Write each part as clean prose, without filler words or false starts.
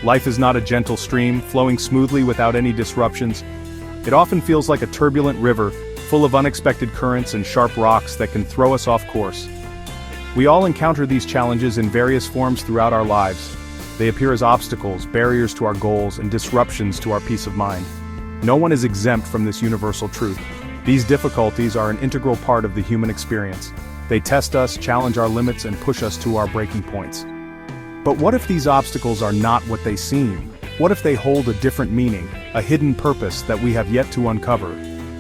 Life is not a gentle stream, flowing smoothly without any disruptions. It often feels like a turbulent river, full of unexpected currents and sharp rocks that can throw us off course. We all encounter these challenges in various forms throughout our lives. They appear as obstacles, barriers to our goals, and disruptions to our peace of mind. No one is exempt from this universal truth. These difficulties are an integral part of the human experience. They test us, challenge our limits, and push us to our breaking points. But what if these obstacles are not what they seem? What if they hold a different meaning, a hidden purpose that we have yet to uncover?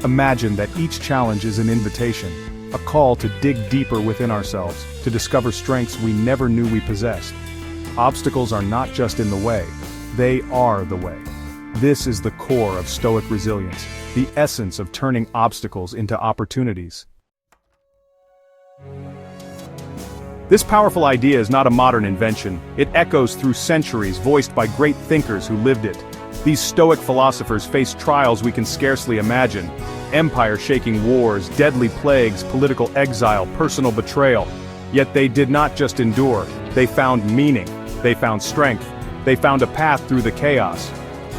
Imagine that each challenge is an invitation, a call to dig deeper within ourselves, to discover strengths we never knew we possessed. Obstacles are not just in the way, they are the way. This is the core of Stoic resilience, the essence of turning obstacles into opportunities. This powerful idea is not a modern invention. It echoes through centuries, voiced by great thinkers who lived it. These Stoic philosophers faced trials we can scarcely imagine. Empire-shaking wars, deadly plagues, political exile, personal betrayal. Yet they did not just endure, they found meaning, they found strength, they found a path through the chaos.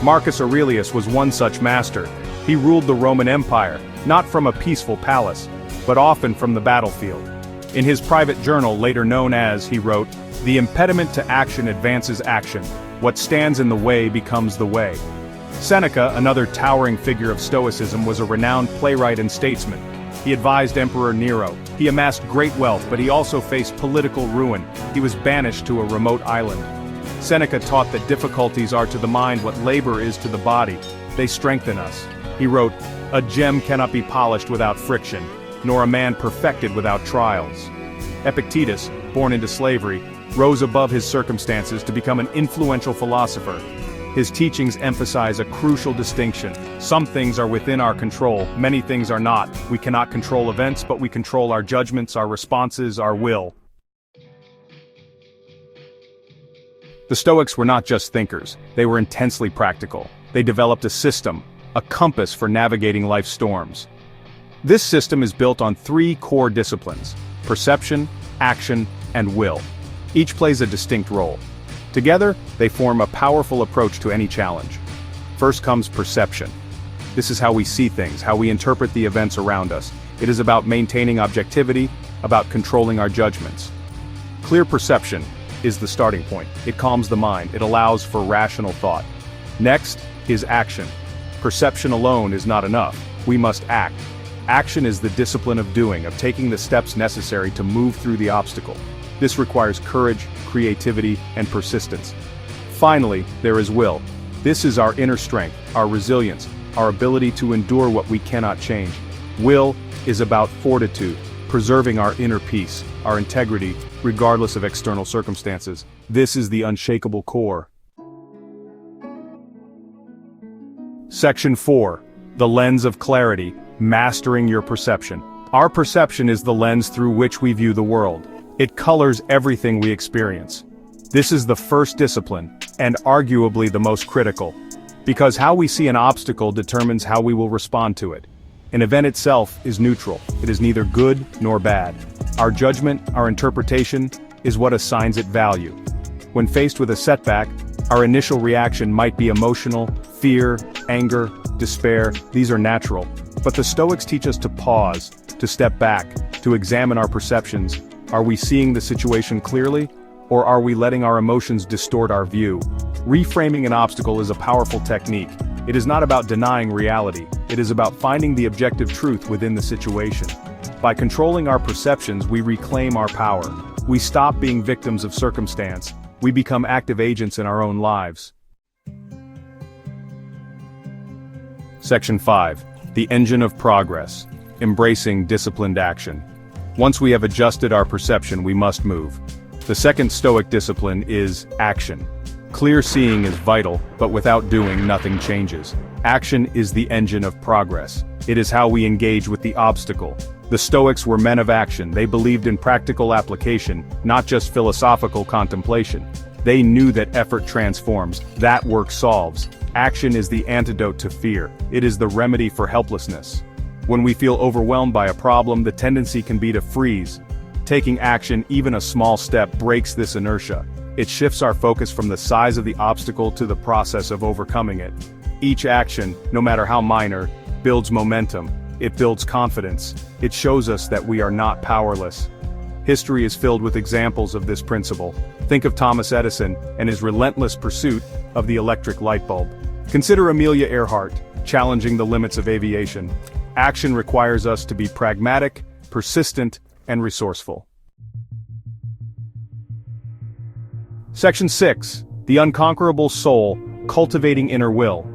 Marcus Aurelius was one such master. He ruled the Roman Empire, not from a peaceful palace, but often from the battlefield. In his private journal, later known as, he wrote, "The impediment to action advances action. What stands in the way becomes the way." Seneca, another towering figure of Stoicism, was a renowned playwright and statesman. He advised Emperor Nero. He amassed great wealth, but he also faced political ruin. He was banished to a remote island. Seneca taught that difficulties are to the mind what labor is to the body. They strengthen us. He wrote, "A gem cannot be polished without friction, nor a man perfected without trials." Epictetus, born into slavery, rose above his circumstances to become an influential philosopher. His teachings emphasize a crucial distinction. Some things are within our control, many things are not. We cannot control events, but we control our judgments, our responses, our will. The Stoics were not just thinkers, they were intensely practical. They developed a system, a compass for navigating life's storms. This system is built on three core disciplines: perception, action, and will. Each plays a distinct role. Together, they form a powerful approach to any challenge. First comes perception. This is how we see things, how we interpret the events around us. It is about maintaining objectivity, about controlling our judgments. Clear perception is the starting point. It calms the mind, it allows for rational thought. Next is action. Perception alone is not enough. We must act. Action is the discipline of doing, of taking the steps necessary to move through the obstacle. This requires courage, creativity, and persistence. Finally, there is will. This is our inner strength, our resilience, our ability to endure what we cannot change. Will is about fortitude, preserving our inner peace, our integrity, regardless of external circumstances. This is the unshakable core. Section 4. The lens of clarity, mastering your perception. Our perception is the lens through which we view the world. It colors everything we experience. This is the first discipline, and arguably the most critical, because how we see an obstacle determines how we will respond to it. An event itself is neutral. It is neither good nor bad. Our judgment, our interpretation, is what assigns it value. When faced with a setback, our initial reaction might be emotional, fear, anger, despair. These are natural. But the Stoics teach us to pause, to step back, to examine our perceptions. Are we seeing the situation clearly, or are we letting our emotions distort our view? Reframing an obstacle is a powerful technique. It is not about denying reality. It is about finding the objective truth within the situation. By controlling our perceptions, we reclaim our power. We stop being victims of circumstance. We become active agents in our own lives. Section 5. The engine of progress. Embracing disciplined action. Once we have adjusted our perception, we must move. The second Stoic discipline is action. Clear seeing is vital, but without doing, nothing changes. Action is the engine of progress. It is how we engage with the obstacle. The Stoics were men of action. They believed in practical application, not just philosophical contemplation. They knew that effort transforms, that work solves. Action is the antidote to fear. It is the remedy for helplessness. When we feel overwhelmed by a problem, the tendency can be to freeze. Taking action, even a small step, breaks this inertia. It shifts our focus from the size of the obstacle to the process of overcoming it. Each action, no matter how minor, builds momentum. It builds confidence. It shows us that we are not powerless. History is filled with examples of this principle. Think of Thomas Edison and his relentless pursuit of the electric light bulb. Consider Amelia Earhart, challenging the limits of aviation. Action requires us to be pragmatic, persistent, and resourceful. Section 6. The Unconquerable Soul, Cultivating Inner Will.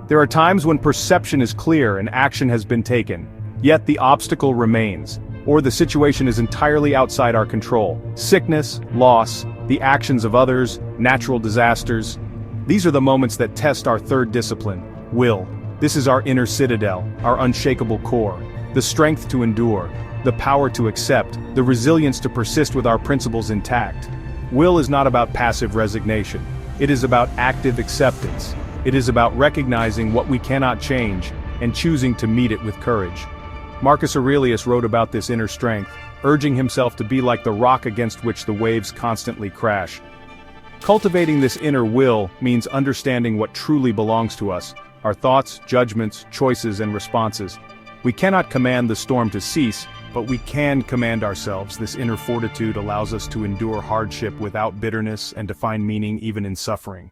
There are times when perception is clear and action has been taken, yet the obstacle remains, or the situation is entirely outside our control. Sickness, loss, the actions of others, natural disasters. These are the moments that test our third discipline, will. This is our inner citadel, our unshakable core, the strength to endure, the power to accept, the resilience to persist with our principles intact. Will is not about passive resignation. It is about active acceptance. It is about recognizing what we cannot change and choosing to meet it with courage. Marcus Aurelius wrote about this inner strength, urging himself to be like the rock against which the waves constantly crash. Cultivating this inner will means understanding what truly belongs to us, our thoughts, judgments, choices, and responses. We cannot command the storm to cease, but we can command ourselves. This inner fortitude allows us to endure hardship without bitterness and to find meaning even in suffering.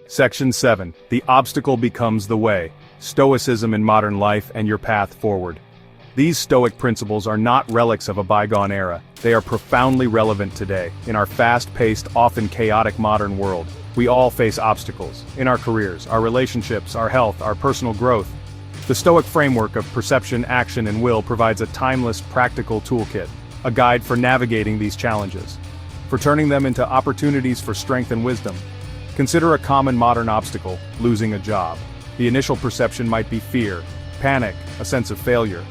Section 7. The obstacle becomes the way. Stoicism in modern life and your path forward. These Stoic principles are not relics of a bygone era. They are profoundly relevant today. In our fast-paced, often chaotic modern world, we all face obstacles. In our careers, our relationships, our health, our personal growth. The Stoic framework of perception, action, and will provides a timeless, practical toolkit, a guide for navigating these challenges, for turning them into opportunities for strength and wisdom. Consider a common modern obstacle, losing a job. The initial perception might be fear, panic, a sense of failure.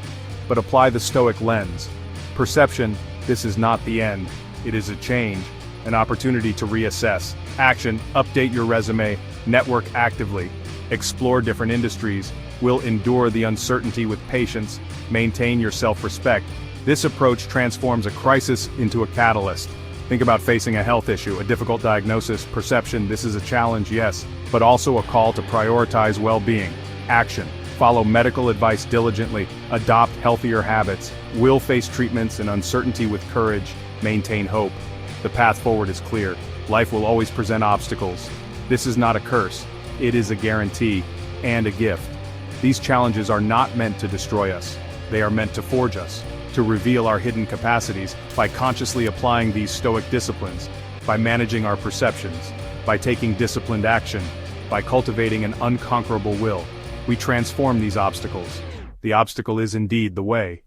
But apply the Stoic lens. Perception, this is not the end. It is a change, an opportunity to reassess. Action, update your resume, network actively, explore different industries, will endure the uncertainty with patience, maintain your self-respect. This approach transforms a crisis into a catalyst. Think about facing a health issue, a difficult diagnosis. Perception, this is a challenge, yes, but also a call to prioritize well-being. Action, follow medical advice diligently, adopt healthier habits, will face treatments and uncertainty with courage, maintain hope. The path forward is clear. Life will always present obstacles. This is not a curse. It is a guarantee and a gift. These challenges are not meant to destroy us. They are meant to forge us, to reveal our hidden capacities by consciously applying these Stoic disciplines, by managing our perceptions, by taking disciplined action, by cultivating an unconquerable will. We transform these obstacles. The obstacle is indeed the way.